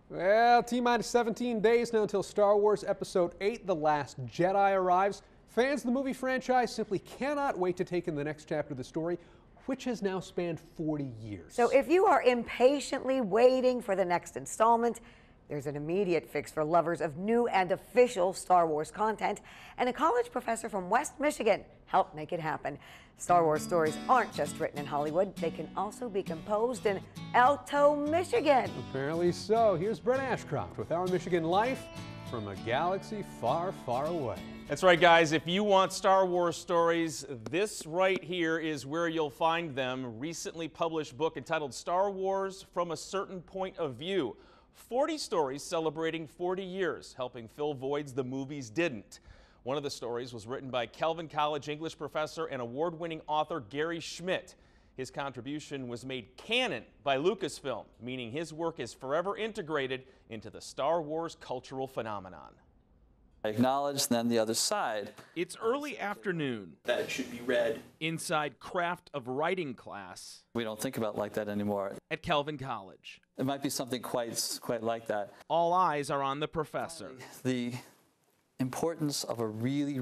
Well, T-minus 17 days now until Star Wars Episode 8, The Last Jedi arrives. Fans of the movie franchise simply cannot wait to take in the next chapter of the story, which has now spanned 40 years. So if you are impatiently waiting for the next installment, there's an immediate fix for lovers of new and official Star Wars content, and a college professor from West Michigan helped make it happen. Star Wars stories aren't just written in Hollywood, they can also be composed in Alto, Michigan. Apparently so. Here's Brent Ashcroft with Our Michigan Life from a galaxy far, far away. That's right, guys. If you want Star Wars stories, this right here is where you'll find them. Recently published book entitled Star Wars from a Certain Point of View. 40 stories celebrating 40 years, helping fill voids the movies didn't. One of the stories was written by Calvin College English professor and award-winning author Gary Schmidt. His contribution was made canon by Lucasfilm, meaning his work is forever integrated into the Star Wars cultural phenomenon. I acknowledge then the other side. It's early afternoon. That it should be read. Inside Craft of Writing class. We don't think about it like that anymore. At Calvin College. It might be something quite like that. All eyes are on the professor. The importance of a really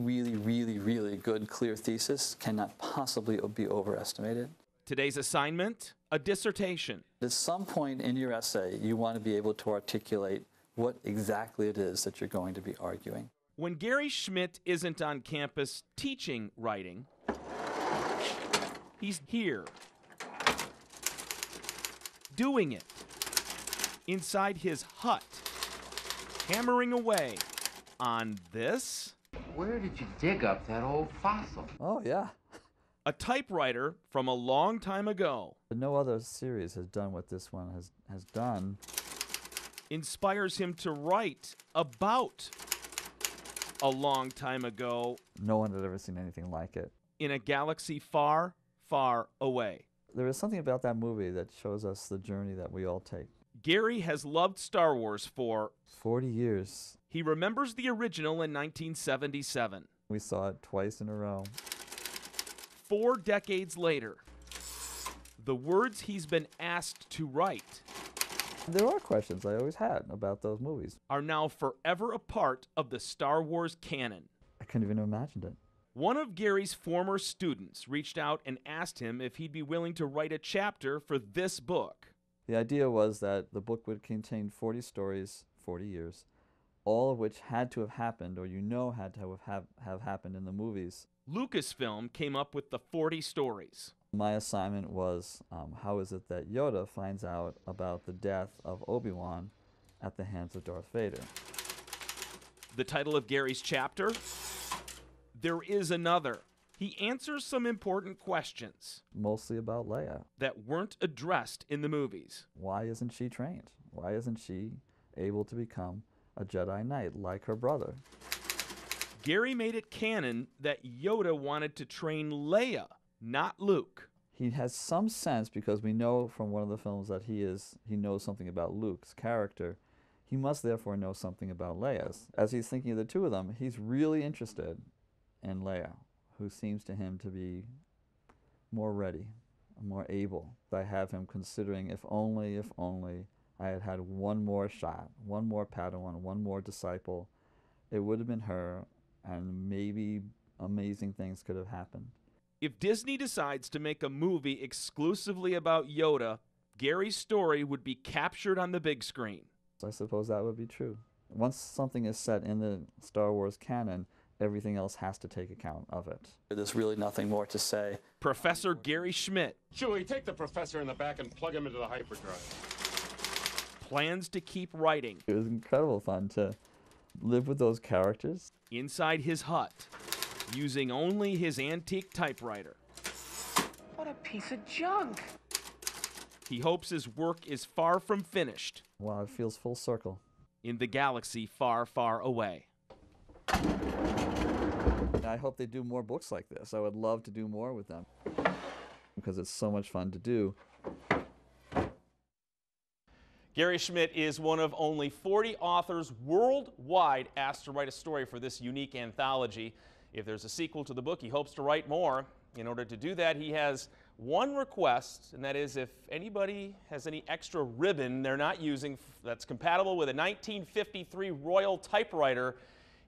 good, clear thesis cannot possibly be overestimated. Today's assignment, a dissertation. At some point in your essay, you want to be able to articulate what exactly it is that you're going to be arguing. When Gary Schmidt isn't on campus teaching writing, he's here, doing it, inside his hut, hammering away on this. Where did you dig up that old fossil? Oh, yeah. A typewriter from a long time ago. But no other series has done what this one has done. Inspires him to write about a long time ago. No one had ever seen anything like it. In a galaxy far, far away. There is something about that movie that shows us the journey that we all take. Gary has loved Star Wars for 40 years. He remembers the original in 1977. We saw it twice in a row. 4 decades later, the words he's been asked to write There are questions I always had about those movies. Are now forever a part of the Star Wars canon. I couldn't even have imagined it. One of Gary's former students reached out and asked him if he'd be willing to write a chapter for this book. The idea was that the book would contain 40 stories, 40 years, all of which had to have happened, or had to have happened in the movies. Lucasfilm came up with the 40 stories. My assignment was, how is it that Yoda finds out about the death of Obi-Wan at the hands of Darth Vader? The title of Gary's chapter? There is another. He answers some important questions. Mostly about Leia. That weren't addressed in the movies. Why isn't she trained? Why isn't she able to become a Jedi Knight like her brother? Gary made it canon that Yoda wanted to train Leia, not Luke. He has some sense, because we know from one of the films that he knows something about Luke's character. He must therefore know something about Leia's. As he's thinking of the two of them, he's really interested in Leia, who seems to him to be more ready, more able. I have him considering, if only I had had one more shot, one more Padawan, one more disciple, it would have been her, and maybe amazing things could have happened. If Disney decides to make a movie exclusively about Yoda, Gary's story would be captured on the big screen. So I suppose that would be true. Once something is set in the Star Wars canon, everything else has to take account of it. There's really nothing more to say. Professor Gary Schmidt. Chewie, take the professor in the back and plug him into the hyperdrive. Plans to keep writing. It was incredible fun to live with those characters. Inside his hut, using only his antique typewriter. What a piece of junk. He hopes his work is far from finished. Wow, it feels full circle. In the galaxy far, far away. I hope they do more books like this. I would love to do more with them, because it's so much fun to do. Gary Schmidt is one of only 40 authors worldwide asked to write a story for this unique anthology. If there's a sequel to the book, he hopes to write more. In order to do that, he has one request, and that is if anybody has any extra ribbon they're not using that's compatible with a 1953 Royal typewriter,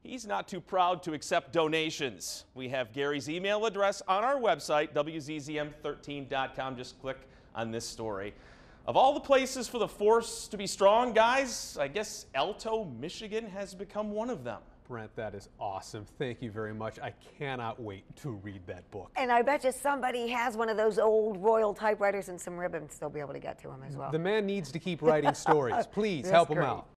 he's not too proud to accept donations. We have Gary's email address on our website, wzzm13.com. Just click on this story. Of all the places for the force to be strong, guys, I guess Alto, Michigan has become one of them. Brent, that is awesome. Thank you very much. I cannot wait to read that book. And I bet you somebody has one of those old Royal typewriters and some ribbons they'll be able to get to him as well. The man needs to keep writing stories. Please That's help him great. out.